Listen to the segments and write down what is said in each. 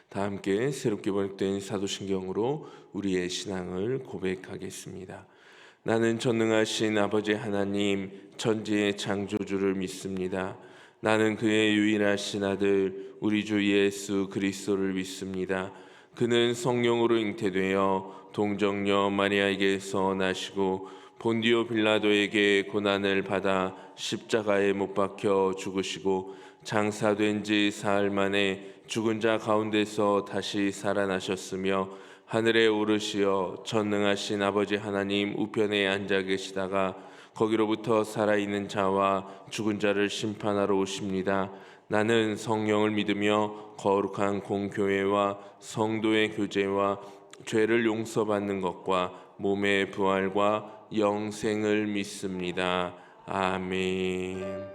다 함께 새롭게 번역된 사도신경으로 우리의 신앙을 고백하겠습니다. 나는 전능하신 아버지 하나님 천지의 창조주를 믿습니다. 나는 그의 유일하신 아들 우리 주 예수 그리스도를 믿습니다. 그는 성령으로 잉태되어 동정녀 마리아에게서 나시고 본디오 빌라도에게 고난을 받아 십자가에 못 박혀 죽으시고 장사된 지 사흘 만에 죽은 자 가운데서 다시 살아나셨으며 하늘에 오르시어 전능하신 아버지 하나님 우편에 앉아 계시다가 거기로부터 살아있는 자와 죽은 자를 심판하러 오십니다. 나는 성령을 믿으며 거룩한 공교회와 성도의 교제와 죄를 용서받는 것과 몸의 부활과 영생을 믿습니다. 아멘.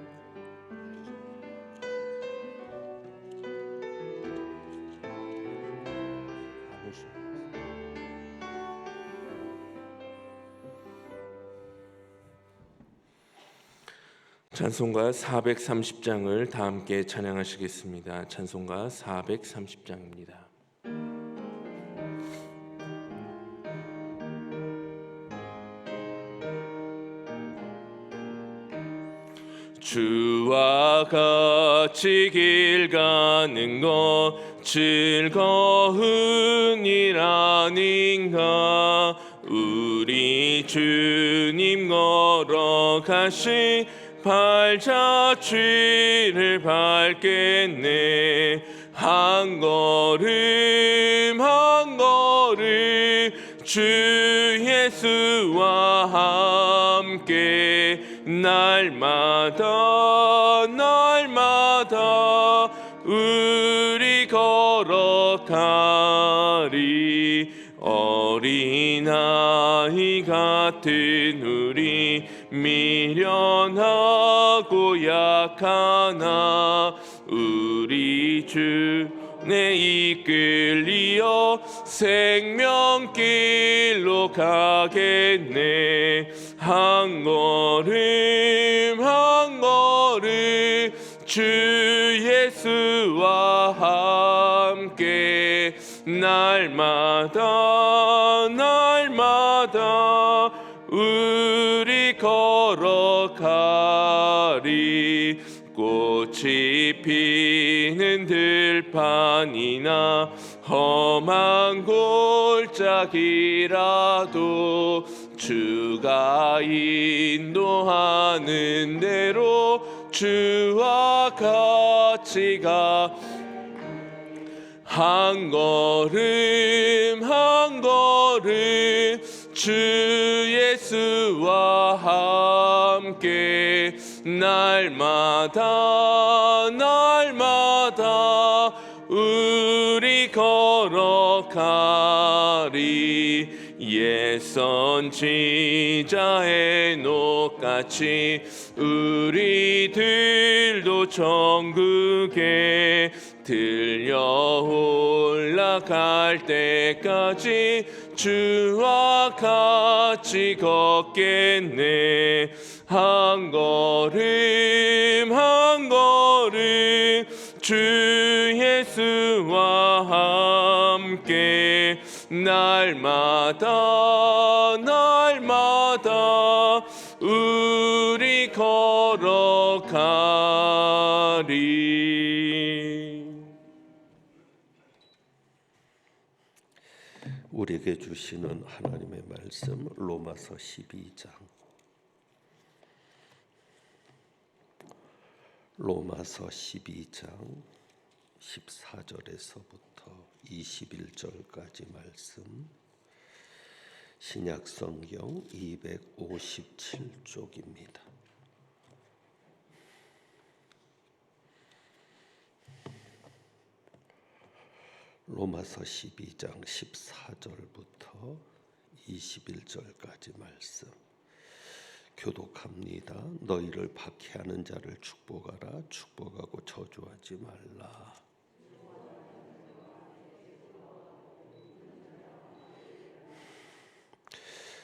찬송가 430장을 다 함께 찬양하시겠습니다. 찬송가 430장입니다. 주와 같이 길 가는 것 즐거운 일 아닌가. 우리 주님 걸어가신 발자취를 밟겠네. 한 걸음 한 걸음 주 예수와 함께 날마다 날마다 우리 걸어가리. 어린아이 같은 우리 미련하고 약하나 우리 주내 이끌리어 생명길로 가겠네. 한 걸음 한 걸음 주 예수와 함께 날마다 날마다 우리 걸어가리. 꽃이 피는 들판이나 험한 골짜기라도 주가 인도하는 대로 주와 같이 가. 한 걸음 한 걸음 주 예수와 함께 날마다 날마다 우리 걸어가리. 옛 선지자의 녹같이 우리들도 천국에 들려 올라갈 때까지 주와 같이 걷겠네. 한 걸음 한 걸음 주 예수와 함께 날마다 날마다 우리 걸어가리. 우리에게 주시는 하나님의 말씀 로마서 12장. 로마서 12장 14절에서부터 21절까지 말씀. 신약성경 257쪽입니다. 로마서 12장 14절부터 21절까지 말씀. 교독합니다. 너희를 박해하는 자를 축복하라. 축복하고 저주하지 말라.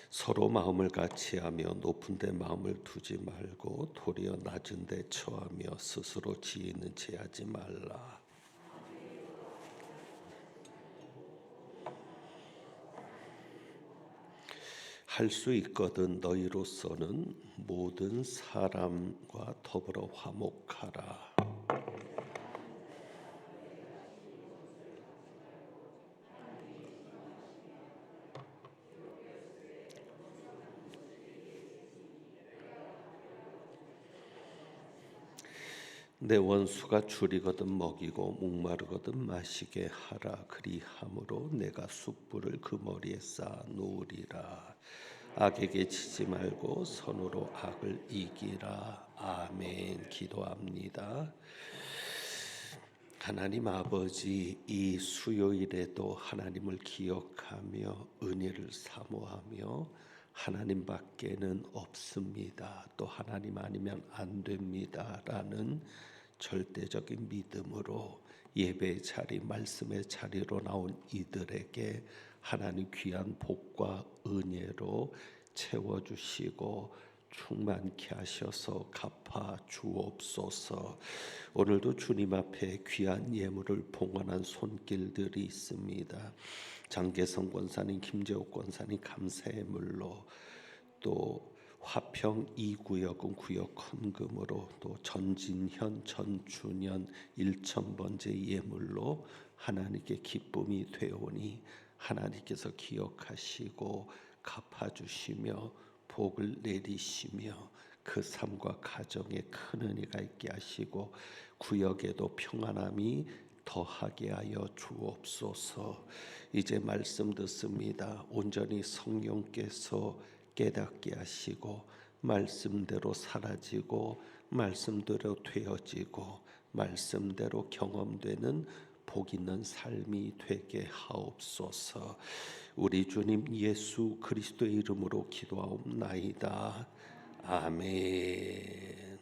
서로 마음을 같이하며 높은 데 마음을 두지 말고 도리어 낮은 데 처하며 스스로 지혜 있는 체하지 말라. 할 수 있거든 너희로서는 모든 사람과 더불어 화목하라. 내 원수가 줄이거든 먹이고 목마르거든 마시게 하라. 그리함으로 내가 숯불을 그 머리에 쌓아 놓으리라. 악에게 지지 말고 선으로 악을 이기라. 아멘. 기도합니다. 하나님 아버지, 이 수요일에도 하나님을 기억하며 은혜를 사모하며 하나님밖에는 없습니다. 또 하나님 아니면 안 됩니다라는 절대적인 믿음으로 예배의 자리, 말씀의 자리로 나온 이들에게 하나님 귀한 복과 은혜로 채워주시고 충만케 하셔서 갚아 주옵소서. 오늘도 주님 앞에 귀한 예물을 봉헌한 손길들이 있습니다. 장계성 권사님, 김재옥 권사님 감사의 물로, 또 화평 2구역은 구역 헌금으로, 또 전진현, 전준현 1,000번째 예물로 하나님께 기쁨이 되오니 하나님께서 기억하시고 갚아주시며 복을 내리시며 그 삶과 가정에 큰 은혜가 있게 하시고 구역에도 평안함이 더하게 하여 주옵소서. 이제 말씀 듣습니다. 온전히 성령께서 깨닫게 하시고 말씀대로 사라지고 말씀대로 되어지고 말씀대로 경험되는 복 있는 삶이 되게 하옵소서. 우리 주님 예수 그리스도의 이름으로 기도하옵나이다. 아멘.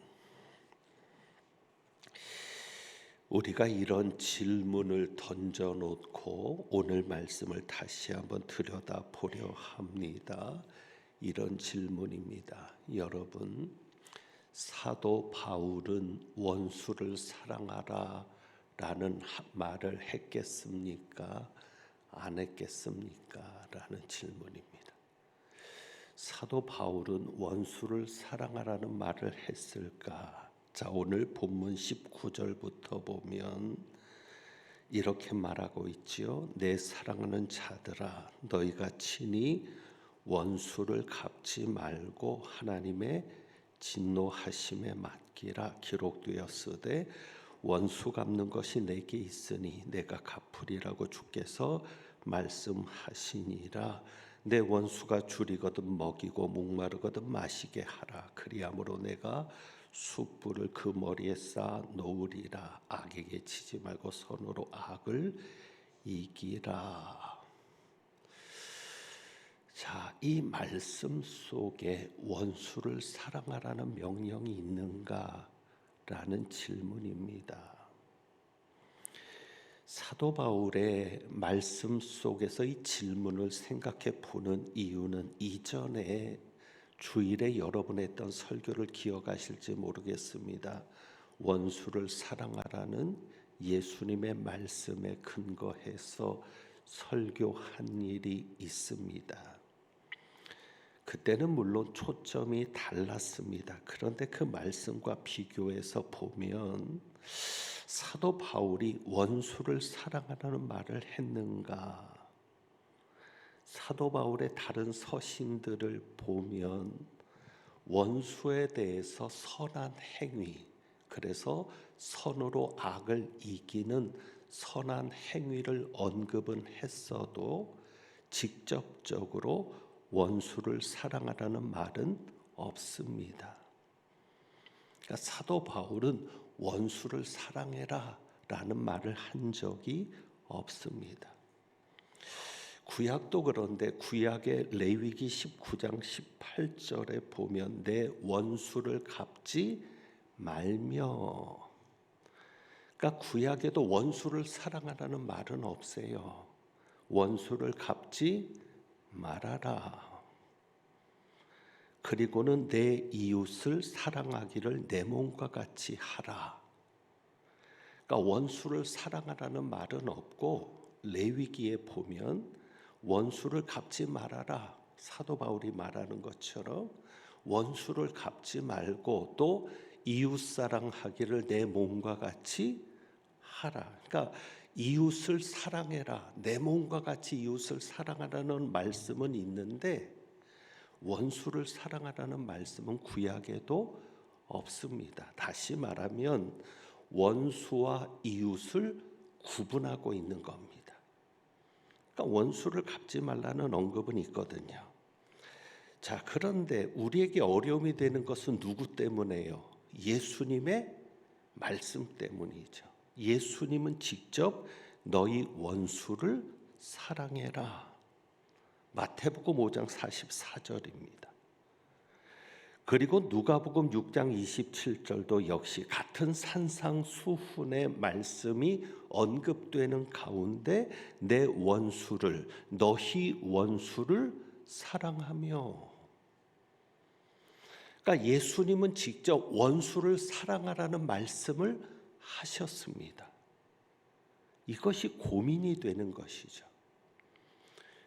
우리가 이런 질문을 던져놓고 오늘 말씀을 다시 한번 들여다보려 합니다. 이런 질문입니다. 여러분, 사도 바울은 원수를 사랑하라 라는 말을 했겠습니까? 안 했겠습니까? 라는 질문입니다. 사도 바울은 원수를 사랑하라는 말을 했을까? 자, 오늘 본문 19절부터 보면 이렇게 말하고 있지요. 내 사랑하는 자들아, 너희가 친히 원수를 갚지 말고 하나님의 진노하심에 맡기라. 기록되었으되 원수 갚는 것이 내게 있으니 내가 갚으리라고 주께서 말씀하시니라. 내 원수가 줄이거든 먹이고 목마르거든 마시게 하라. 그리함으로 내가 숯불을 그 머리에 쌓아 놓으리라. 악에게 치지 말고 선으로 악을 이기라. 자, 이 말씀 속에 원수를 사랑하라는 명령이 있는가라는 질문입니다. 사도 바울의 말씀 속에서 이 질문을 생각해 보는 이유는 이전에 주일에 여러분 했던 설교를 기억하실지 모르겠습니다. 원수를 사랑하라는 예수님의 말씀에 근거해서 설교한 일이 있습니다. 그때는 물론 초점이 달랐습니다. 그런데 그 말씀과 비교해서 보면 사도 바울이 원수를 사랑하라는 말을 했는가? 사도 바울의 다른 서신들을 보면 원수에 대해서 선한 행위, 그래서 선으로 악을 이기는 선한 행위를 언급은 했어도 직접적으로 원수를 사랑하라는 말은 없습니다. 그러니까 사도 바울은 원수를 사랑해라 라는 말을 한 적이 없습니다. 구약도 그런데 구약의 레위기 19장 18절에 보면 내 원수를 갚지 말며, 그러니까 구약에도 원수를 사랑하라는 말은 없어요. 원수를 갚지 말아라. 그리고는 내 이웃을 사랑하기를 내 몸과 같이 하라. 그러니까 원수를 사랑하라는 말은 없고 레위기에 보면 원수를 갚지 말아라. 사도 바울이 말하는 것처럼 원수를 갚지 말고 또 이웃사랑하기를 내 몸과 같이 하라. 그러니까 이웃을 사랑해라. 내 몸과 같이 이웃을 사랑하라는 말씀은 있는데 원수를 사랑하라는 말씀은 구약에도 없습니다. 다시 말하면 원수와 이웃을 구분하고 있는 겁니다. 그러니까 원수를 갚지 말라는 언급은 있거든요. 자, 그런데 우리에게 어려움이 되는 것은 누구 때문에요? 예수님의 말씀 때문이죠. 예수님은 직접 너희 원수를 사랑해라. 마태복음 5장 44절입니다. 그리고 누가복음 6장 27절도 역시 같은 산상수훈의 말씀이 언급되는 가운데 내 원수를 너희 원수를 사랑하며, 그러니까 예수님은 직접 원수를 사랑하라는 말씀을 하셨습니다. 이것이 고민이 되는 것이죠.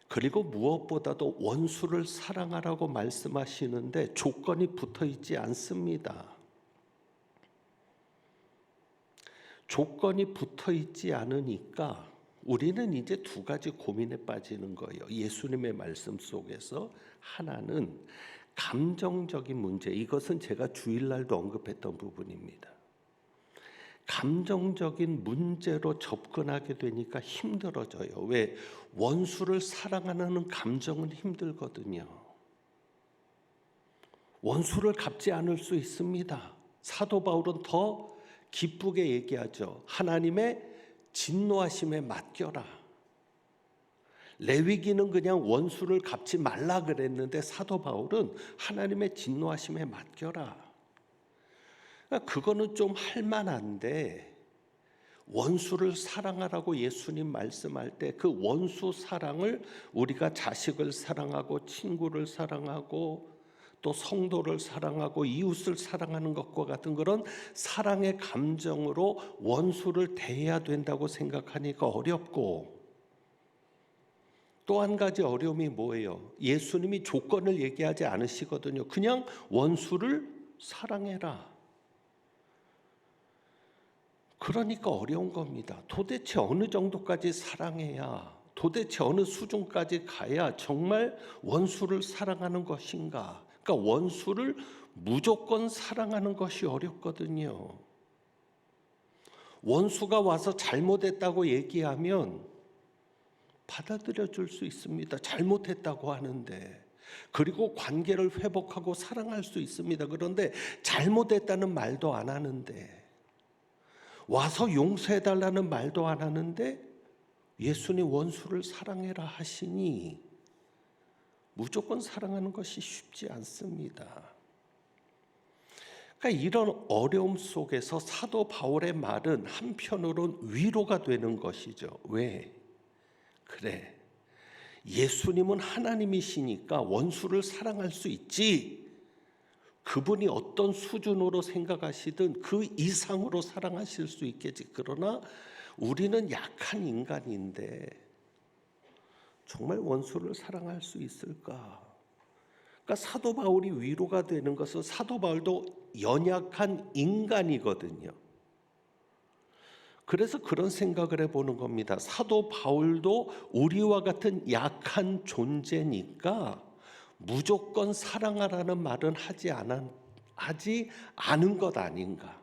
그리고 무엇보다도 원수를 사랑하라고 말씀하시는데 조건이 붙어 있지 않습니다. 조건이 붙어 있지 않으니까 우리는 이제 두 가지 고민에 빠지는 거예요. 예수님의 말씀 속에서 하나는 감정적인 문제, 이것은 제가 주일날도 언급했던 부분입니다. 감정적인 문제로 접근하게 되니까 힘들어져요. 왜? 원수를 사랑하는 감정은 힘들거든요. 원수를 갚지 않을 수 있습니다. 사도 바울은 더 기쁘게 얘기하죠. 하나님의 진노하심에 맡겨라. 레위기는 그냥 원수를 갚지 말라 그랬는데 사도 바울은 하나님의 진노하심에 맡겨라. 그거는 좀 할만한데 원수를 사랑하라고 예수님 말씀할 때 그 원수 사랑을 우리가 자식을 사랑하고 친구를 사랑하고 또 성도를 사랑하고 이웃을 사랑하는 것과 같은 그런 사랑의 감정으로 원수를 대해야 된다고 생각하니까 어렵고, 또 한 가지 어려움이 뭐예요? 예수님이 조건을 얘기하지 않으시거든요. 그냥 원수를 사랑해라. 그러니까 어려운 겁니다. 도대체 어느 정도까지 사랑해야, 도대체 어느 수준까지 가야 정말 원수를 사랑하는 것인가? 그러니까 원수를 무조건 사랑하는 것이 어렵거든요. 원수가 와서 잘못했다고 얘기하면 받아들여 줄 수 있습니다. 잘못했다고 하는데. 그리고 관계를 회복하고 사랑할 수 있습니다. 그런데 잘못했다는 말도 안 하는데, 와서 용서해달라는 말도 안 하는데 예수님 원수를 사랑해라 하시니 무조건 사랑하는 것이 쉽지 않습니다. 그러니까 이런 어려움 속에서 사도 바울의 말은 한편으로는 위로가 되는 것이죠. 왜? 그래, 예수님은 하나님이시니까 원수를 사랑할 수 있지. 그분이 어떤 수준으로 생각하시든 그 이상으로 사랑하실 수 있겠지. 그러나 우리는 약한 인간인데 정말 원수를 사랑할 수 있을까? 그러니까 사도 바울이 위로가 되는 것은 사도 바울도 연약한 인간이거든요. 그래서 그런 생각을 해보는 겁니다. 사도 바울도 우리와 같은 약한 존재니까 무조건 사랑하라는 말은 하지 않은 것 아닌가.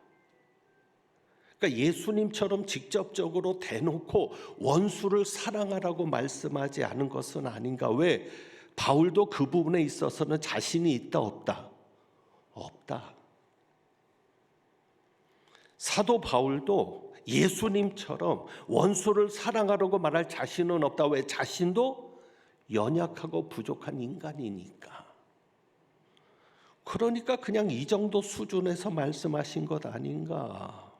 그러니까 예수님처럼 직접적으로 대놓고 원수를 사랑하라고 말씀하지 않은 것은 아닌가. 왜? 바울도 그 부분에 있어서는 자신이 있다 없다? 없다. 사도 바울도 예수님처럼 원수를 사랑하라고 말할 자신은 없다. 왜? 자신도 연약하고 부족한 인간이니까. 그러니까 그냥 이 정도 수준에서 말씀하신 것 아닌가.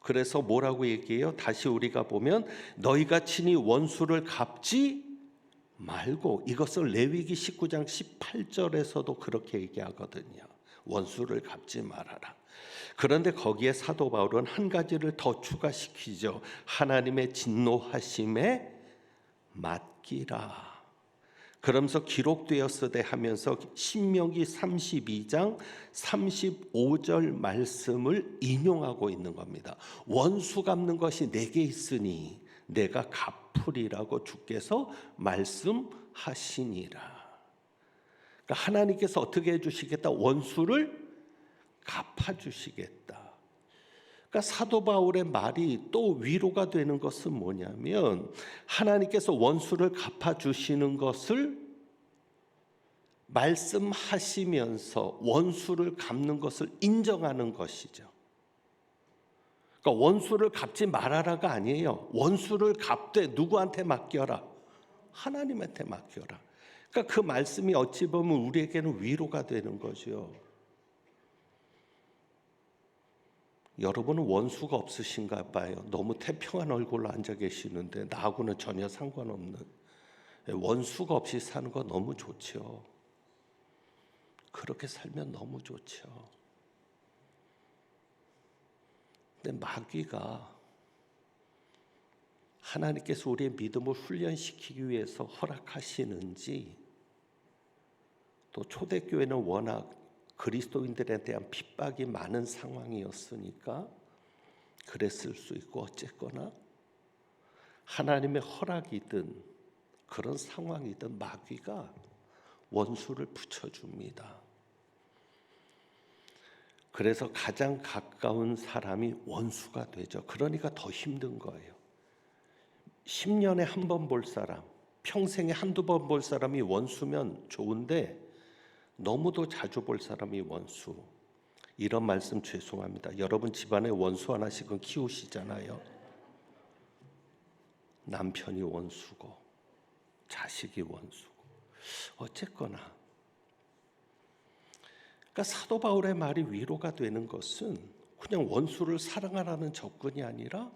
그래서 뭐라고 얘기해요? 다시 우리가 보면 너희가 친히 원수를 갚지 말고, 이것을 레위기 19장 18절에서도 그렇게 얘기하거든요. 원수를 갚지 말아라. 그런데 거기에 사도 바울은 한 가지를 더 추가시키죠. 하나님의 진노하심에 맡기라. 그러면서 기록되었으되 하면서 신명기 32장 35절 말씀을 인용하고 있는 겁니다. 원수 갚는 것이 내게 있으니 내가 갚으리라고 주께서 말씀하시니라. 그러니까 하나님께서 어떻게 해주시겠다? 원수를 갚아주시겠다. 그러니까 사도 바울의 말이 또 위로가 되는 것은 뭐냐면 하나님께서 원수를 갚아주시는 것을 말씀하시면서 원수를 갚는 것을 인정하는 것이죠. 그러니까 원수를 갚지 말아라가 아니에요. 원수를 갚되 누구한테 맡겨라? 하나님한테 맡겨라. 그러니까 그 말씀이 어찌 보면 우리에게는 위로가 되는 거죠. 여러분은 원수가 없으신가 봐요. 너무 태평한 얼굴로 앉아 계시는데 나하고는 전혀 상관없는, 원수가 없이 사는 거 너무 좋죠. 그렇게 살면 너무 좋죠. 근데 마귀가 하나님께서 우리의 믿음을 훈련시키기 위해서 허락하시는지, 또 초대교회는 워낙 그리스도인들에 대한 핍박이 많은 상황이었으니까 그랬을 수 있고, 어쨌거나 하나님의 허락이든 그런 상황이든 마귀가 원수를 붙여줍니다. 그래서 가장 가까운 사람이 원수가 되죠. 그러니까 더 힘든 거예요. 10년에 한 번 볼 사람, 평생에 한두 번 볼 사람이 원수면 좋은데 너무도 자주 볼 사람이 원수. 이런 말씀 죄송합니다. 여러분 집안에 원수 하나씩은 키우시잖아요. 남편이 원수고 자식이 원수고, 어쨌거나 그러니까 사도 바울의 말이 위로가 되는 것은 그냥 원수를 사랑하라는 접근이 아니라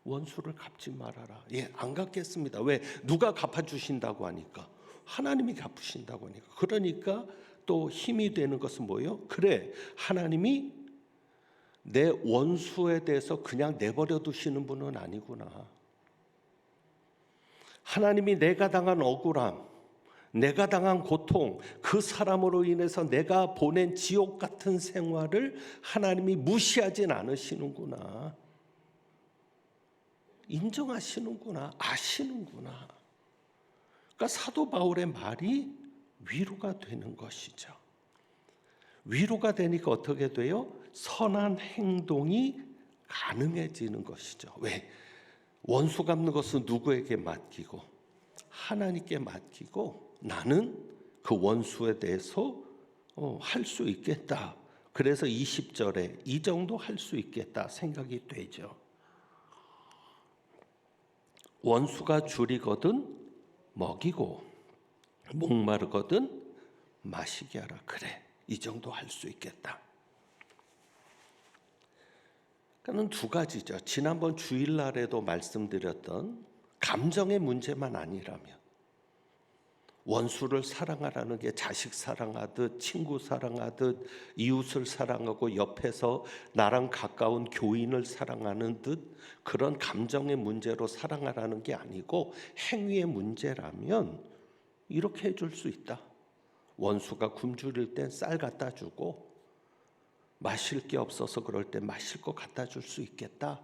원수를 갚지 말아라. 안 갚겠습니다. 왜? 누가 갚아주신다고 하니까, 하나님이 갚으신다고 하니까. 그러니까 또 힘이 되는 것은 뭐예요? 그래, 하나님이 내 원수에 대해서 그냥 내버려 두시는 분은 아니구나. 하나님이 내가 당한 억울함, 내가 당한 고통, 그 사람으로 인해서 내가 보낸 지옥 같은 생활을 하나님이 무시하진 않으시는구나. 인정하시는구나. 아시는구나. 그러니까 사도 바울의 말이 위로가 되는 것이죠. 위로가 되니까 어떻게 돼요? 선한 행동이 가능해지는 것이죠. 왜? 원수 갚는 것은 누구에게 맡기고? 하나님께 맡기고 나는 그 원수에 대해서 할 수 있겠다. 그래서 20절에 이 정도 할 수 있겠다 생각이 되죠. 원수가 줄이거든 먹이고 목마르거든 마시게 하라. 그래, 이 정도 할 수 있겠다. 그러니까 두 가지죠. 지난번 주일날에도 말씀드렸던 감정의 문제만 아니라면, 원수를 사랑하라는 게 자식 사랑하듯 친구 사랑하듯 이웃을 사랑하고 옆에서 나랑 가까운 교인을 사랑하는 듯 그런 감정의 문제로 사랑하라는 게 아니고 행위의 문제라면 이렇게 해줄 수 있다. 원수가 굶주릴 땐 쌀 갖다 주고 마실 게 없어서 그럴 때 마실 거 갖다 줄 수 있겠다.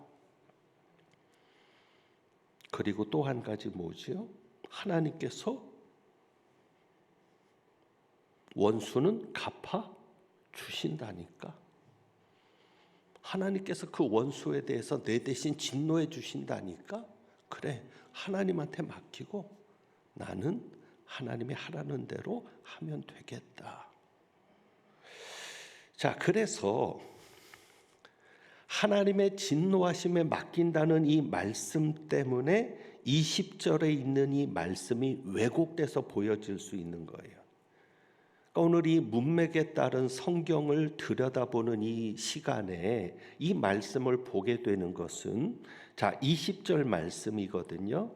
그리고 또 한 가지 뭐지요? 하나님께서 원수는 갚아 주신다니까. 하나님께서 그 원수에 대해서 내 대신 진노해 주신다니까. 그래, 하나님한테 맡기고 나는 하나님이 하라는 대로 하면 되겠다. 자, 그래서 하나님의 진노하심에 맡긴다는 이 말씀 때문에 20절에 있는 이 말씀이 왜곡돼서 보여질 수 있는 거예요. 그러니까 오늘 이 문맥에 따른 성경을 들여다보는 이 시간에 이 말씀을 보게 되는 것은, 자, 20절 말씀이거든요.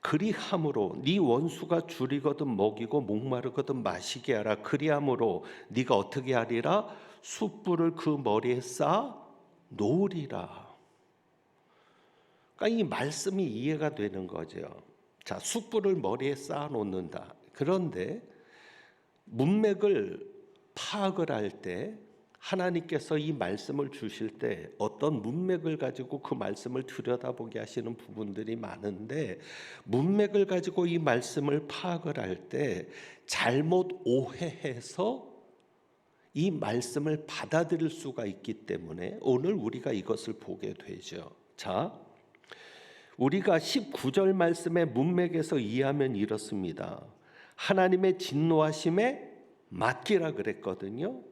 그리함으로 네 원수가 줄이거든 먹이고 목마르거든 마시게 하라. 그리함으로 네가 어떻게 하리라? 숯불을 그 머리에 쌓아 놓으리라. 그러니까 이 말씀이 이해가 되는 거죠. 자, 숯불을 머리에 쌓아 놓는다. 그런데 문맥을 파악을 할 때 하나님께서 이 말씀을 주실 때 어떤 문맥을 가지고 그 말씀을 들여다보게 하시는 부분들이 많은데, 문맥을 가지고 이 말씀을 파악을 할 때 잘못 오해해서 이 말씀을 받아들일 수가 있기 때문에 오늘 우리가 이것을 보게 되죠. 자, 우리가 19절 말씀의 문맥에서 이해하면 이렇습니다. 하나님의 진노하심에 맡기라 그랬거든요.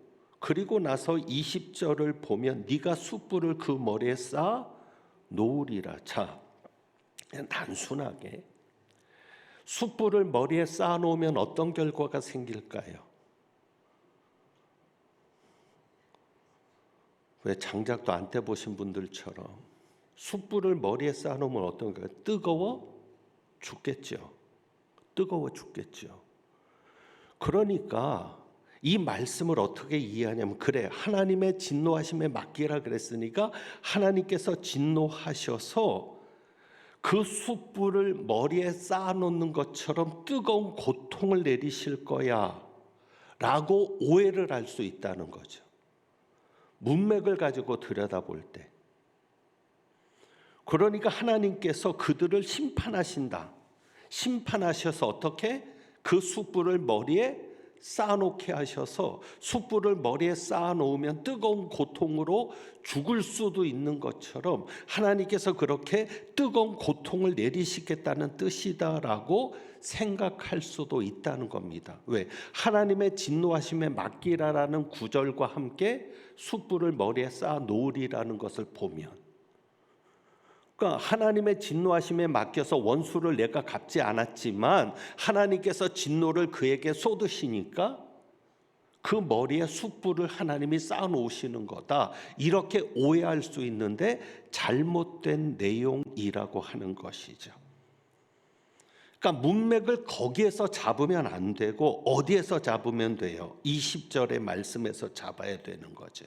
그리고 나서 20절을 보면 네가 숯불을 그 머리에 쌓아 놓으리라. 자, 그냥 단순하게 숯불을 머리에 쌓아 놓으면 어떤 결과가 생길까요? 왜 장작도 안 떼보신 분들처럼 숯불을 머리에 쌓아 놓으면 어떤 거예요? 뜨거워 죽겠죠. 뜨거워 죽겠죠. 그러니까 이 말씀을 어떻게 이해하냐면, 그래, 하나님의 진노하심에 맡기라 그랬으니까 하나님께서 진노하셔서 그 숯불을 머리에 쌓아놓는 것처럼 뜨거운 고통을 내리실 거야 라고 오해를 할 수 있다는 거죠. 문맥을 가지고 들여다볼 때. 그러니까 하나님께서 그들을 심판하신다. 심판하셔서 어떻게? 그 숯불을 머리에 쌓아놓게 하셔서 숯불을 머리에 쌓아놓으면 뜨거운 고통으로 죽을 수도 있는 것처럼 하나님께서 그렇게 뜨거운 고통을 내리시겠다는 뜻이다라고 생각할 수도 있다는 겁니다. 왜? 하나님의 진노하심에 맡기라라는 구절과 함께 숯불을 머리에 쌓아놓으리라는 것을 보면, 그러니까 하나님의 진노하심에 맡겨서 원수를 내가 갚지 않았지만 하나님께서 진노를 그에게 쏟으시니까 그 머리에 숯불을 하나님이 쌓아놓으시는 거다, 이렇게 오해할 수 있는데 잘못된 내용이라고 하는 것이죠. 그러니까 문맥을 거기에서 잡으면 안 되고 어디에서 잡으면 돼요? 20절의 말씀에서 잡아야 되는 거죠.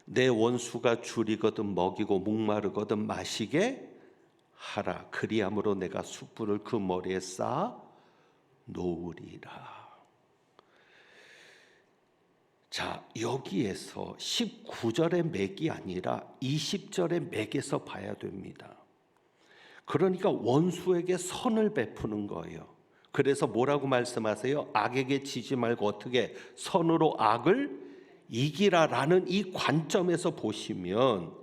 내 원수가 줄이거든 먹이고 목마르거든 마시게 하라. 그리함으로 내가 숯불을 그 머리에 쌓아 놓으리라. 자, 여기에서 19절의 맥이 아니라 20절의 맥에서 봐야 됩니다. 그러니까 원수에게 선을 베푸는 거예요. 그래서 뭐라고 말씀하세요? 악에게 지지 말고 어떻게 선으로 악을 이기라라는 이 관점에서 보시면,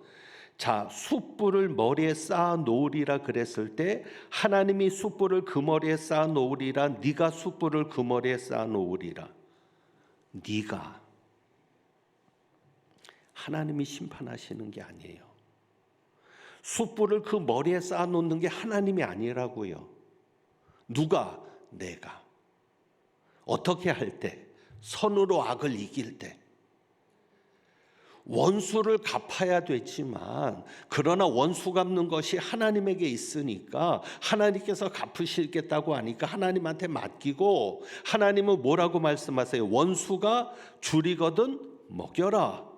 자, 숯불을 머리에 쌓아 놓으리라 그랬을 때 하나님이 숯불을 그 머리에 쌓아 놓으리라, 네가 숯불을 그 머리에 쌓아 놓으리라. 네가, 하나님이 심판하시는 게 아니에요. 숯불을 그 머리에 쌓아 놓는 게 하나님이 아니라고요. 누가? 내가. 어떻게 할 때? 선으로 악을 이길 때. 원수를 갚아야 되지만, 그러나 원수 갚는 것이 하나님에게 있으니까 하나님께서 갚으시겠다고 하니까 하나님한테 맡기고, 하나님은 뭐라고 말씀하세요? 원수가 줄이거든 먹여라.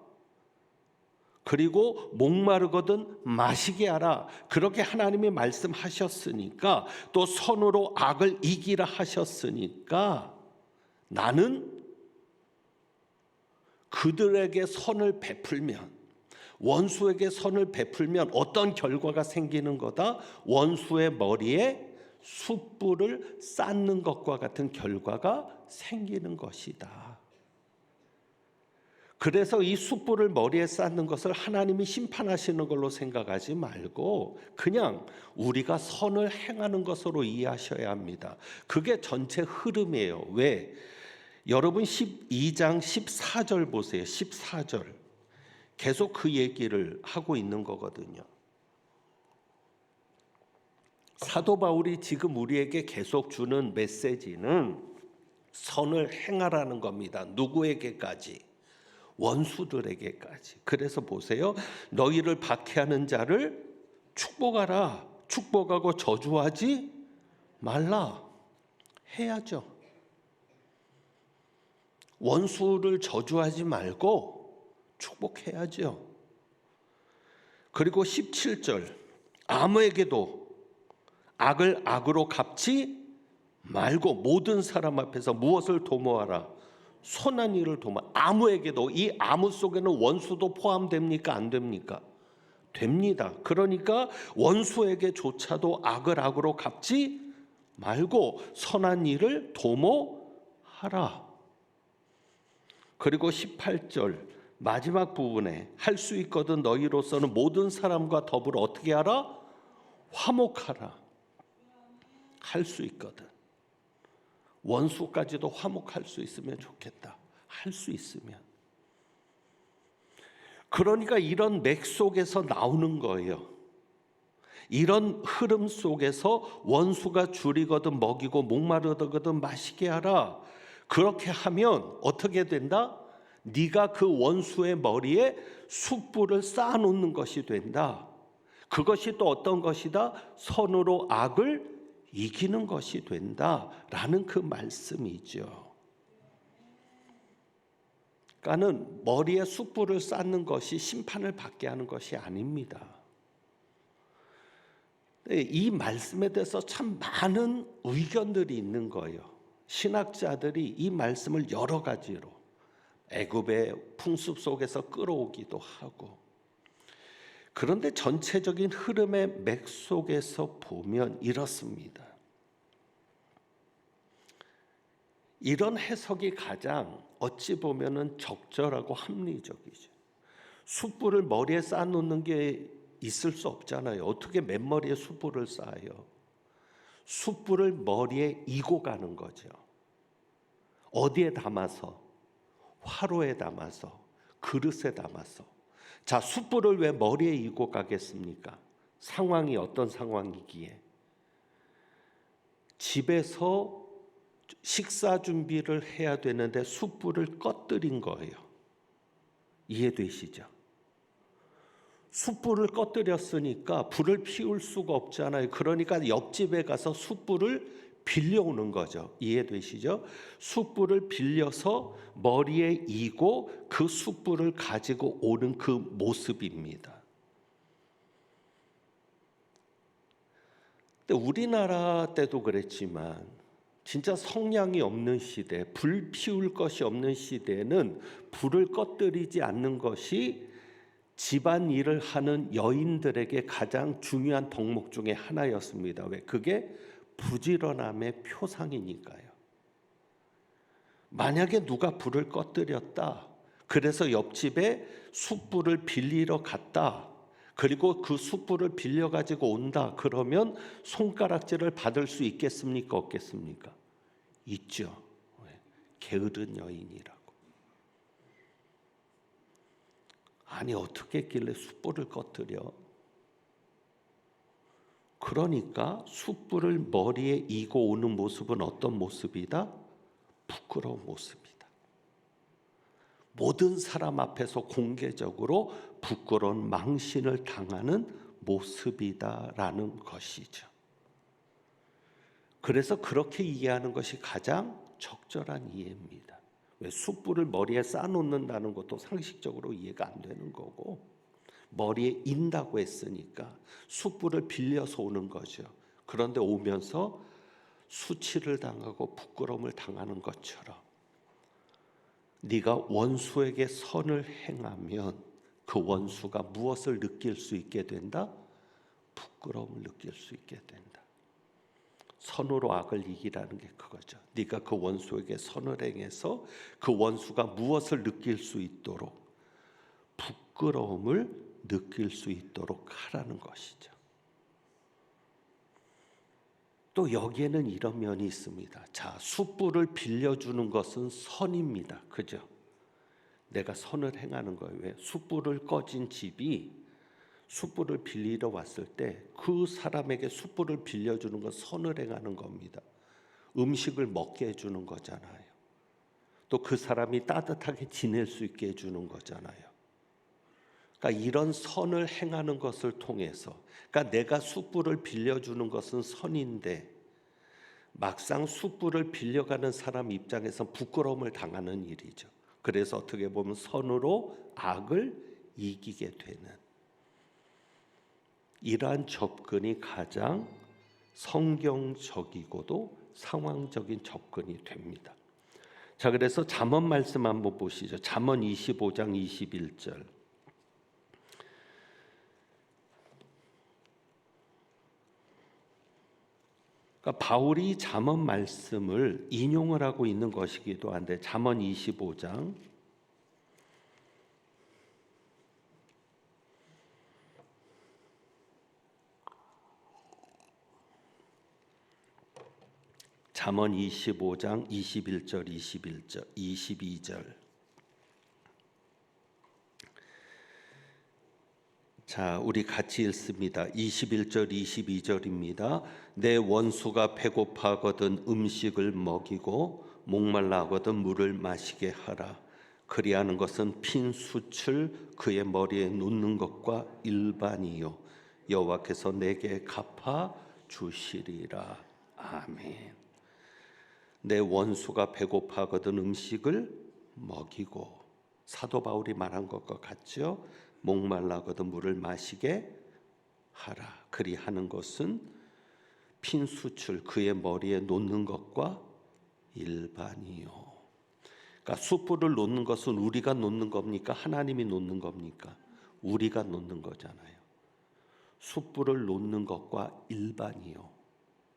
그리고 목마르거든 마시게 하라. 그렇게 하나님이 말씀하셨으니까, 또 선으로 악을 이기라 하셨으니까, 나는 그들에게 선을 베풀면, 원수에게 선을 베풀면 어떤 결과가 생기는 거다? 원수의 머리에 숯불을 쌓는 것과 같은 결과가 생기는 것이다. 그래서 이 숯불을 머리에 쌓는 것을 하나님이 심판하시는 걸로 생각하지 말고 그냥 우리가 선을 행하는 것으로 이해하셔야 합니다. 그게 전체 흐름이에요. 왜? 여러분 12장 14절 보세요. 14절 계속 그 얘기를 하고 있는 거거든요. 사도 바울이 지금 우리에게 계속 주는 메시지는 선을 행하라는 겁니다. 누구에게까지? 원수들에게까지. 그래서 보세요. 너희를 박해하는 자를 축복하라. 축복하고 저주하지 말라. 해야죠. 원수를 저주하지 말고 축복해야죠. 그리고 17절 악을 악으로 갚지 말고 모든 사람 앞에서 무엇을 도모하라? 선한 일을 도모. 아무에게도, 이 아무 속에는 원수도 포함됩니까? 안 됩니까? 됩니다. 그러니까 원수에게조차도 악을 악으로 갚지 말고 선한 일을 도모하라. 그리고 18절 마지막 부분에 할 수 있거든 너희로서는 모든 사람과 더불어 어떻게 하라? 화목하라. 할 수 있거든. 원수까지도 화목할 수 있으면 좋겠다. 할 수 있으면. 그러니까 이런 맥 속에서 나오는 거예요. 이런 흐름 속에서 원수가 줄이거든 먹이고 목마르거든 마시게 하라. 그렇게 하면 어떻게 된다? 네가 그 원수의 머리에 숯불을 쌓아놓는 것이 된다. 그것이 또 어떤 것이다? 선으로 악을 이기는 것이 된다라는 그 말씀이죠. 그러니까는 머리에 숯불을 쌓는 것이 심판을 받게 하는 것이 아닙니다. 이 말씀에 대해서 참 많은 의견들이 있는 거예요. 신학자들이 이 말씀을 여러 가지로 애굽의 풍습 속에서 끌어오기도 하고, 그런데 전체적인 흐름의 맥 속에서 보면 이렇습니다. 이런 해석이 가장 어찌 보면은 적절하고 합리적이죠. 숯불을 머리에 쌓아놓는 게 있을 수 없잖아요. 어떻게 맨머리에 숯불을 쌓아요? 숯불을 머리에 이고 가는 거죠. 어디에 담아서? 화로에 담아서, 그릇에 담아서. 자, 숯불을 왜 머리에 이고 가겠습니까? 상황이 어떤 상황이기에? 집에서 식사 준비를 해야 되는데 숯불을 꺼뜨린 거예요. 이해되시죠? 숯불을 꺼뜨렸으니까 불을 피울 수가 없잖아요. 그러니까 옆집에 가서 숯불을 빌려오는 거죠. 이해되시죠? 숯불을 빌려서 머리에 이고 그 숯불을 가지고 오는 그 모습입니다. 근데 우리나라 때도 그랬지만 진짜 성량이 없는 시대, 불 피울 것이 없는 시대에는 불을 꺼뜨리지 않는 것이 집안 일을 하는 여인들에게 가장 중요한 덕목 중에 하나였습니다. 왜? 그게 부지런함의 표상이니까요. 만약에 누가 불을 꺼뜨렸다, 그래서 옆집에 숯불을 빌리러 갔다, 그리고 그 숯불을 빌려가지고 온다, 그러면 손가락질을 받을 수 있겠습니까? 없겠습니까? 있죠. 왜? 게으른 여인이라고. 아니 어떻게 했길래 숯불을 꺼뜨려? 그러니까 숯불을 머리에 이고 오는 모습은 어떤 모습이다? 부끄러운 모습이다. 모든 사람 앞에서 공개적으로 부끄러운 망신을 당하는 모습이다라는 것이죠. 그래서 그렇게 이해하는 것이 가장 적절한 이해입니다. 왜? 숯불을 머리에 쌓아놓는다는 것도 상식적으로 이해가 안 되는 거고, 머리에 인다고 했으니까 숯불을 빌려서 오는 거죠. 그런데 오면서 수치를 당하고 부끄러움을 당하는 것처럼 네가 원수에게 선을 행하면 그 원수가 무엇을 느낄 수 있게 된다? 부끄러움을 느낄 수 있게 된다. 선으로 악을 이기라는 게 그거죠. 네가 그 원수에게 선을 행해서 그 원수가 무엇을 느낄 수 있도록, 부끄러움을 느낄 수 있도록 하라는 것이죠. 또 여기에는 이런 면이 있습니다. 자, 숯불을 빌려주는 것은 선입니다. 그죠? 내가 선을 행하는 거예요. 왜? 숯불을 꺼진 집이 숯불을 빌리러 왔을 때 그 사람에게 숯불을 빌려주는 건 선을 행하는 겁니다. 음식을 먹게 해주는 거잖아요. 또 그 사람이 따뜻하게 지낼 수 있게 해주는 거잖아요. 그러니까 이런 선을 행하는 것을 통해서, 그러니까 내가 숯불을 빌려주는 것은 선인데 막상 숯불을 빌려가는 사람 입장에서 부끄러움을 당하는 일이죠. 그래서 어떻게 보면 선으로 악을 이기게 되는 이러한 접근이 가장 성경적이고도 상황적인 접근이 됩니다. 자, 그래서 잠언 말씀 한번 보시죠. 잠언 25장 21절. 그러니까 바울이 잠언 말씀을 인용을 하고 있는 것이기도 한데, 잠언 25장 21절 22절. 자, 우리 같이 읽습니다. 21절 22절입니다. 내 원수가 배고파하거든 음식을 먹이고 목말라하거든 물을 마시게 하라. 그리하는 것은 핀 숯을 그의 머리에 놓는 것과 일반이요 여호와께서 내게 갚아 주시리라. 아멘. 내 원수가 배고파하거든 음식을 먹이고, 사도 바울이 말한 것과 같죠. 목말라거든 물을 마시게 하라. 그리하는 것은 핀 숯을 그의 머리에 놓는 것과 일반이요. 그러니까 숯불을 놓는 것은 우리가 놓는 겁니까? 하나님이 놓는 겁니까? 우리가 놓는 거잖아요. 숯불을 놓는 것과 일반이요.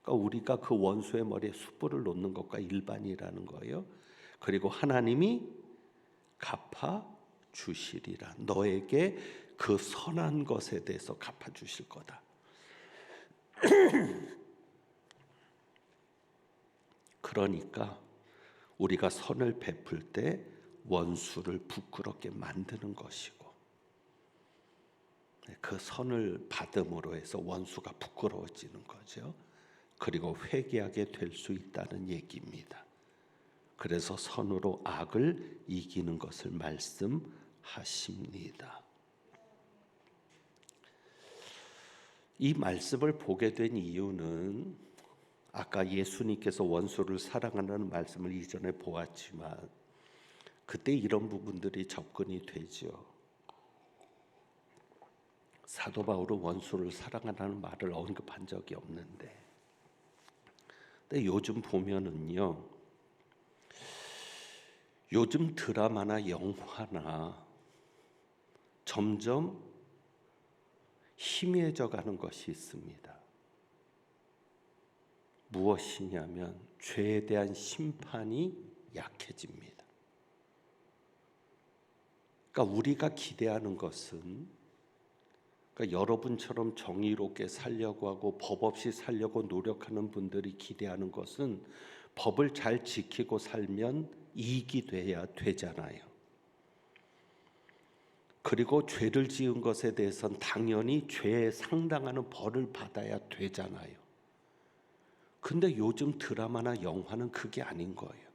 그러니까 우리가 그 원수의 머리에 숯불을 놓는 것과 일반이라는 거예요. 그리고 하나님이 갚아 주시리라. 너에게 그 선한 것에 대해서 갚아 주실 거다. 그러니까 우리가 선을 베풀 때 원수를 부끄럽게 만드는 것이고, 그 선을 받음으로 해서 원수가 부끄러워지는 거죠. 그리고 회개하게 될 수 있다는 얘기입니다. 그래서 선으로 악을 이기는 것을 말씀하십니다. 이 말씀을 보게 된 이유는 아까 예수님께서 원수를 사랑하는 말씀을 이전에 보았지만 그때 이런 부분들이 접근이 되죠. 사도 바울은 원수를 사랑하라는 말을 언급한 적이 없는데, 근데 요즘 보면은요, 요즘 드라마나 영화나 점점 희미해져 가는 것이 있습니다. 무엇이냐면 죄에 대한 심판이 약해집니다. 그러니까 우리가 기대하는 것은, 그러니까 여러분처럼 정의롭게 살려고 하고 법 없이 살려고 노력하는 분들이 기대하는 것은 법을 잘 지키고 살면 이익이 돼야 되잖아요. 그리고 죄를 지은 것에 대해서는 당연히 죄에 상당하는 벌을 받아야 되잖아요. 근데 요즘 드라마나 영화는 그게 아닌 거예요.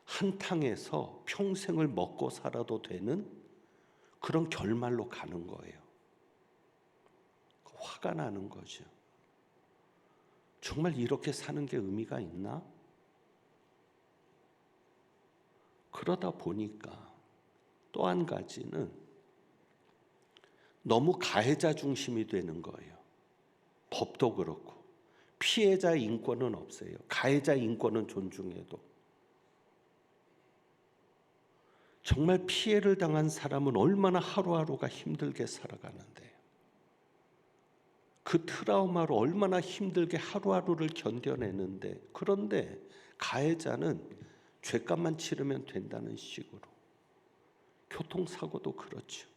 한탕에서 평생을 먹고 살아도 되는 그런 결말로 가는 거예요. 화가 나는 거죠. 정말 이렇게 사는 게 의미가 있나? 그러다 보니까 또 한 가지는 너무 가해자 중심이 되는 거예요. 법도 그렇고 피해자 인권은 없어요. 가해자 인권은 존중해도 정말 피해를 당한 사람은 얼마나 하루하루가 힘들게 살아가는데, 그 트라우마로 얼마나 힘들게 하루하루를 견뎌내는데, 그런데 가해자는 죄값만 치르면 된다는 식으로. 교통사고도 그렇죠.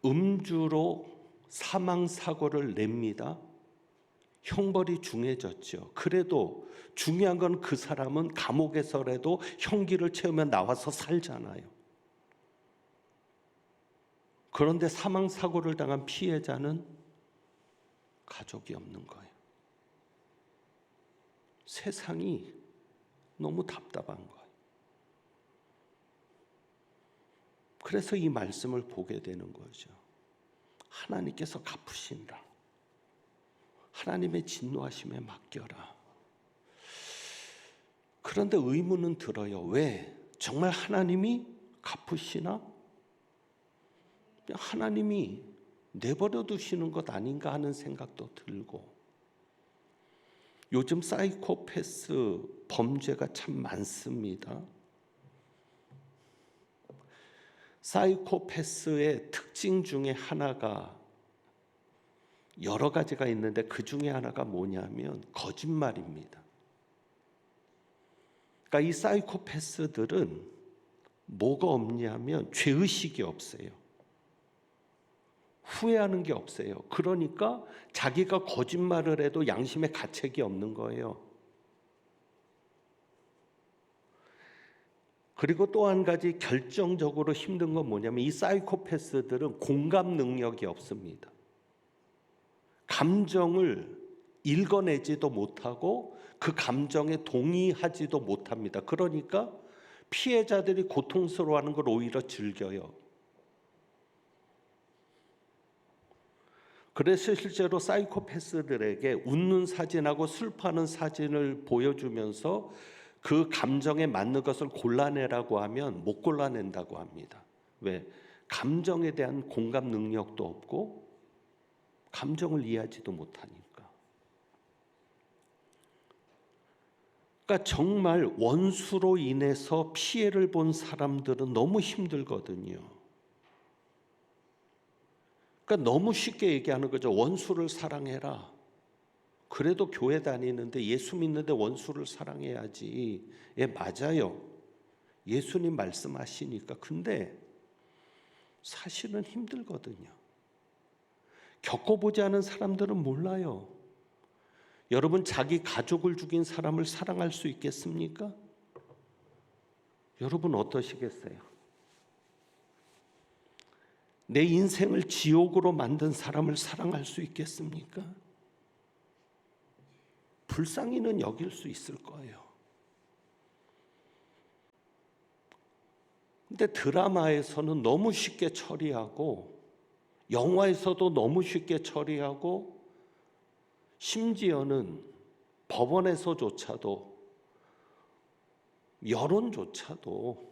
음주로 사망사고를 냅니다. 형벌이 중해졌죠. 그래도 중요한 건 그 사람은 감옥에서라도 형기를 채우면 나와서 살잖아요. 그런데 사망사고를 당한 피해자는 가족이 없는 거예요. 세상이 너무 답답한 거예요. 그래서 이 말씀을 보게 되는 거죠. 하나님께서 갚으신다. 하나님의 진노하심에 맡겨라. 그런데 의문은 들어요. 왜? 정말 하나님이 갚으시나? 하나님이 내버려 두시는 것 아닌가 하는 생각도 들고, 요즘 사이코패스 범죄가 참 많습니다. 사이코패스의 특징 중에 하나가 여러 가지가 있는데 그 중에 하나가 뭐냐면 거짓말입니다. 그러니까 이 사이코패스들은 뭐가 없냐면 죄의식이 없어요. 후회하는 게 없어요. 그러니까 자기가 거짓말을 해도 양심의 가책이 없는 거예요. 그리고 또 한 가지 결정적으로 힘든 건 뭐냐면 이 사이코패스들은 공감 능력이 없습니다. 감정을 읽어내지도 못하고 그 감정에 동의하지도 못합니다. 그러니까 피해자들이 고통스러워하는 걸 오히려 즐겨요. 그래서 실제로 사이코패스들에게 웃는 사진하고 슬퍼하는 사진을 보여주면서 그 감정에 맞는 것을 골라내라고 하면 못 골라낸다고 합니다. 왜? 감정에 대한 공감 능력도 없고 감정을 이해하지도 못하니까. 그러니까 정말 원수로 인해서 피해를 본 사람들은 너무 힘들거든요. 그러니까 너무 쉽게 얘기하는 거죠. 원수를 사랑해라. 그래도 교회 다니는데 예수 믿는데 원수를 사랑해야지. 예, 맞아요. 예수님 말씀하시니까. 근데 사실은 힘들거든요. 겪어보지 않은 사람들은 몰라요. 여러분, 자기 가족을 죽인 사람을 사랑할 수 있겠습니까? 여러분 어떠시겠어요? 내 인생을 지옥으로 만든 사람을 사랑할 수 있겠습니까? 불쌍히는 여길 수 있을 거예요. 근데 드라마에서는 너무 쉽게 처리하고 영화에서도 너무 쉽게 처리하고 심지어는 법원에서조차도 여론조차도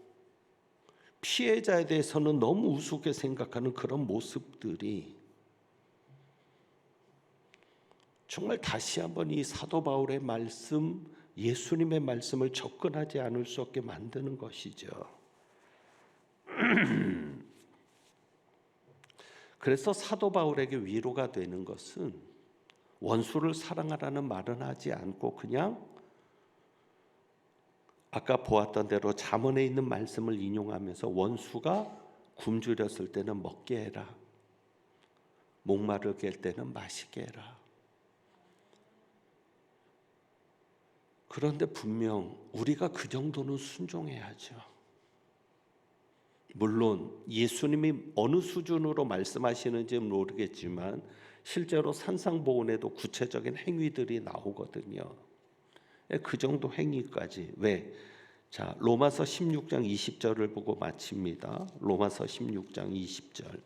피해자에 대해서는 너무 우습게 생각하는 그런 모습들이 정말 다시 한번 이 사도 바울의 말씀, 예수님의 말씀을 접근하지 않을 수 없게 만드는 것이죠. 그래서 사도 바울에게 위로가 되는 것은 원수를 사랑하라는 말은 하지 않고 그냥 아까 보았던 대로 잠언에 있는 말씀을 인용하면서 원수가 굶주렸을 때는 먹게 해라. 목마르게 할 때는 마시게 해라. 그런데 분명 우리가 그 정도는 순종해야죠. 물론 예수님이 어느 수준으로 말씀하시는지는 모르겠지만 실제로 산상보훈에도 구체적인 행위들이 나오거든요. 그 정도 행위까지. 왜? 자, 로마서 16장 20절을 보고 마칩니다. 로마서 16장 20절.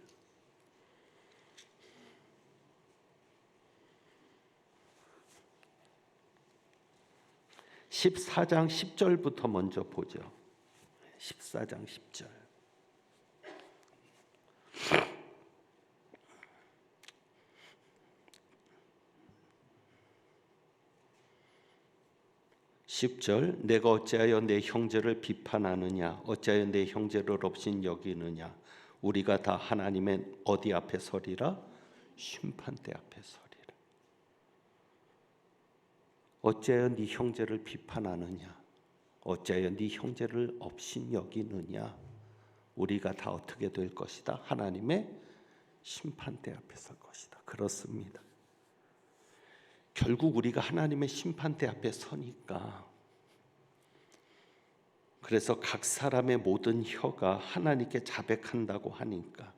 14장 10절부터 먼저 보죠. 14장 10절. 내가 어찌하여 내 형제를 비판하느냐? 어찌하여 내 형제를 없인 여기느냐? 우리가 다 하나님의 어디 앞에 서리라? 심판대 앞에 서리라. 어찌하여 네 형제를 비판하느냐? 어찌하여 네 형제를 없인 여기느냐? 우리가 다 어떻게 될 것이다? 하나님의 심판대 앞에 설 것이다. 그렇습니다. 결국 우리가 하나님의 심판대 앞에 서니까, 그래서 각 사람의 모든 혀가 하나님께 자백한다고 하니까,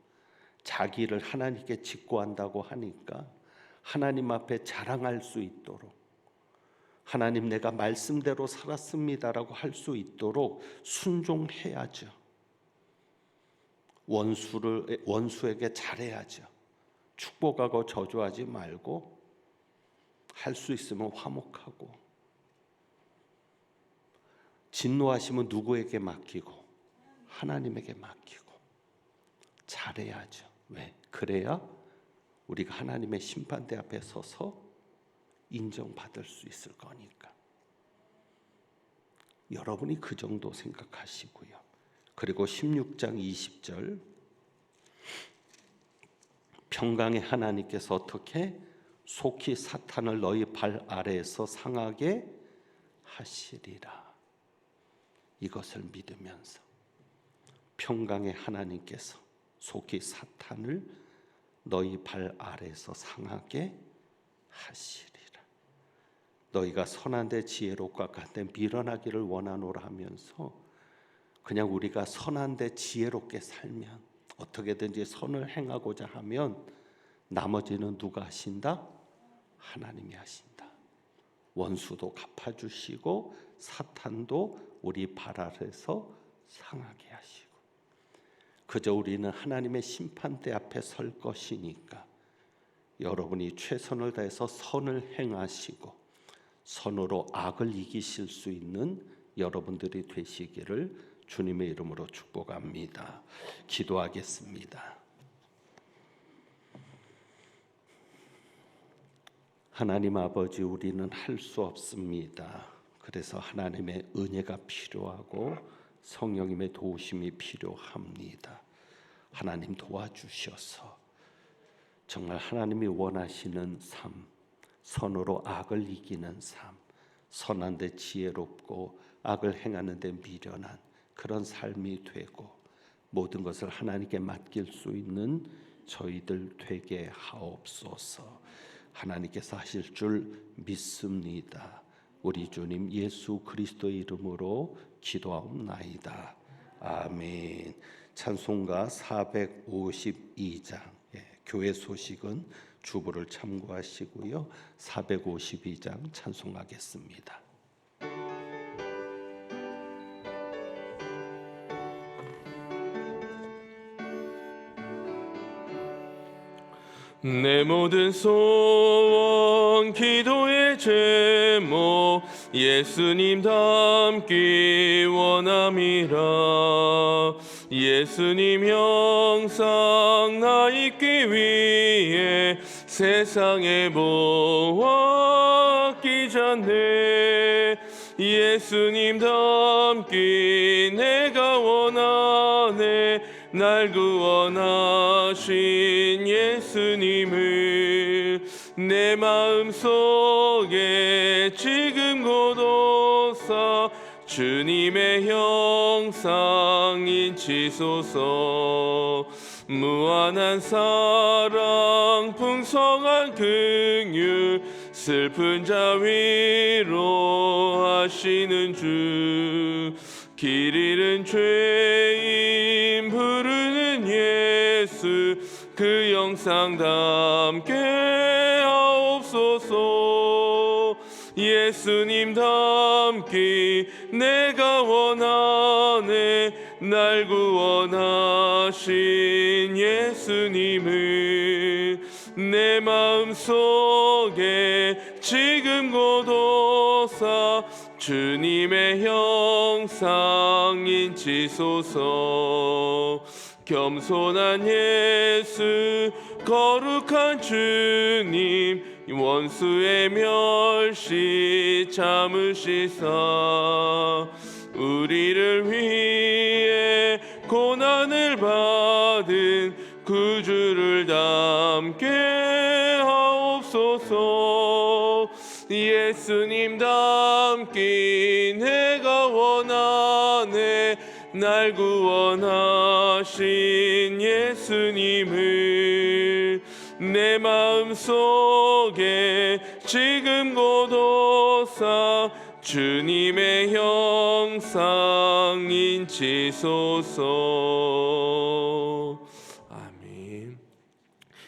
자기를 하나님께 직고한다고 하니까 하나님 앞에 자랑할 수 있도록, 하나님 내가 말씀대로 살았습니다라고 할 수 있도록 순종해야죠. 원수에게 잘해야죠. 축복하고 저주하지 말고 할 수 있으면 화목하고, 진노하시면 누구에게 맡기고? 하나님에게 맡기고 잘해야죠. 왜? 그래야 우리가 하나님의 심판대 앞에 서서 인정받을 수 있을 거니까. 여러분이 그 정도 생각하시고요. 그리고 16장 20절, 평강의 하나님께서 어떻게 속히 사탄을 너희 발 아래에서 상하게 하시리라. 이것을 믿으면서 평강의 하나님께서 속히 사탄을 너희 발 아래에서 상하게 하시리라. 너희가 선한데 지혜롭고 악한데 미련하기를 원하노라 하면서 그냥 우리가 선한데 지혜롭게 살면, 어떻게든지 선을 행하고자 하면 나머지는 누가 하신다? 하나님이 하신다. 원수도 갚아주시고 사탄도 우리 발 아래에서 상하게 하시고, 그저 우리는 하나님의 심판대 앞에 설 것이니까 여러분이 최선을 다해서 선을 행하시고 선으로 악을 이기실 수 있는 여러분들이 되시기를 주님의 이름으로 축복합니다. 기도하겠습니다. 하나님 아버지, 우리는 할 수 없습니다. 그래서 하나님의 은혜가 필요하고 성령님의 도우심이 필요합니다. 하나님 도와주셔서 정말 하나님이 원하시는 삶, 선으로 악을 이기는 삶, 선한데 지혜롭고 악을 행하는 데 미련한 그런 삶이 되고 모든 것을 하나님께 맡길 수 있는 저희들 되게 하옵소서. 하나님께서 하실 줄 믿습니다. 우리 주님 예수 그리스도의 이름으로 기도하옵나이다. 아멘. 찬송가 452장, 교회 소식은 주보를 참고하시고요. 452장 찬송하겠습니다. 내 모든 소원 기도의 제목 예수님 닮기 원함이라. 예수님 형상 나 있기 위해 세상에 모아 아끼잖네. 예수님 닮기 내가 원하네. 날 구원하신 예수님을 내 마음속에 지금 고도사 주님의 형상 인치소서. 무한한 사랑 풍성한 긍휼 슬픈 자 위로하시는 주. 길 잃은 죄인 부르는 예수 그 영상 담게 하옵소서. 예수님 닮기 내가 원하네. 날 구원하신 예수님을 내 마음속에 지금 고도사 주님의 형상 인치소서. 겸손한 예수 거룩한 주님 원수의 멸시 참으시사 우리를 위해 고난을 받은 구주를 닮게 하옵소서. 예수님 닮기 내가 원하네. 날 구원하신 예수님을 내 마음속에 지금 고도사 주님의 형상 인치소서. 아멘.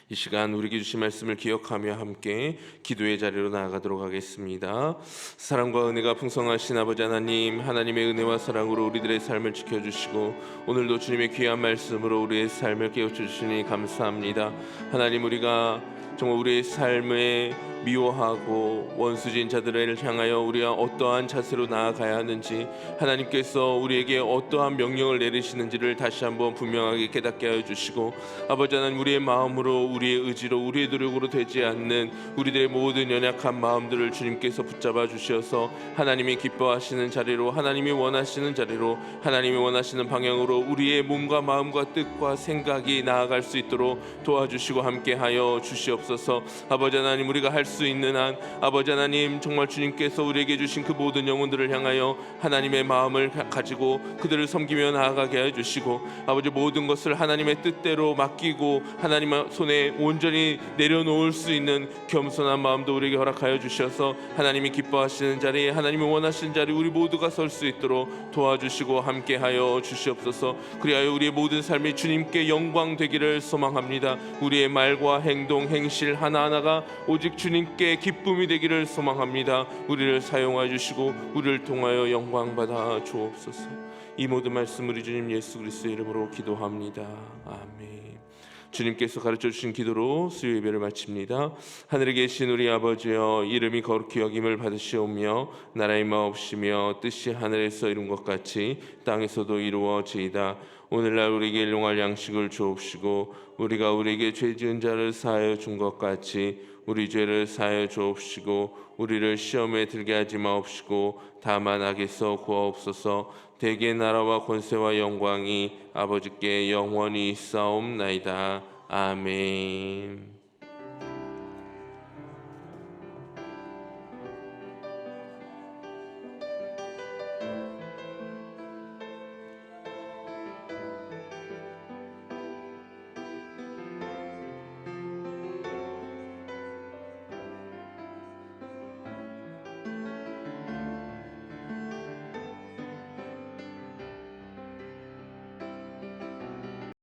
이 시간 우리에게 주신 말씀을 기억하며 함께 기도의 자리로 나아가도록 하겠습니다. 사랑과 은혜가 풍성하신 아버지 하나님, 하나님의 은혜와 사랑으로 우리들의 삶을 지켜주시고 오늘도 주님의 귀한 말씀으로 우리의 삶을 깨워주시니 감사합니다. 하나님, 우리가 정말 우리의 삶에 미워하고 원수진 자들을 향하여 우리가 어떠한 자세로 나아가야 하는지, 하나님께서 우리에게 어떠한 명령을 내리시는지를 다시 한번 분명하게 깨닫게 하여 주시고, 아버지 하나님, 우리의 마음으로, 우리의 의지로, 우리의 노력으로 되지 않는 우리들의 모든 연약한 마음들을 주님께서 붙잡아 주셔서 하나님이 기뻐하시는 자리로, 하나님이 원하시는 자리로, 하나님이 원하시는 방향으로 우리의 몸과 마음과 뜻과 생각이 나아갈 수 있도록 도와주시고 함께하여 주시옵소서. 아버지 하나님, 우리가 할 수 있는 한, 아버지 하나님, 정말 주님께서 우리에게 주신 그 모든 영혼들을 향하여 하나님의 마음을 가지고 그들을 섬기며 나아가게 하여 주시고, 아버지, 모든 것을 하나님의 뜻대로 맡기고 하나님의 손에 온전히 내려놓을 수 있는 겸손한 마음도 우리에게 허락하여 주셔서 하나님이 기뻐하시는 자리에, 하나님이 원하시는 자리에 우리 모두가 설 수 있도록 도와주시고 함께하여 주시옵소서. 그리하여 우리의 모든 삶이 주님께 영광 되기를 소망합니다. 우리의 말과 행동, 행실 하나하나가 오직 주님께 기쁨이 되기를 소망합니다. 우리를 사용하여 주시고 우리를 통하여 영광 받아 주옵소서. 이 모든 말씀 우리 주님 예수 그리스도의 이름으로 기도합니다. 아멘. 주님께서 가르쳐 주신 기도로 수요 예배를 마칩니다. 하늘에 계신 우리 아버지여, 이름이 거룩히 여김을 받으시오며 나라의 마옵시며 뜻이 하늘에서 이룬 것 같이 땅에서도 이루어지이다. 오늘날 우리에게 일용할 양식을 주옵시고 우리가 우리에게 죄 지은 자를 사하여 준 것 같이 우리 죄를 사하여 주옵시고 우리를 시험에 들게 하지 마옵시고 다만 악에서 구하옵소서. 대개 나라와 권세와 영광이 아버지께 영원히 있사옵나이다. 아멘.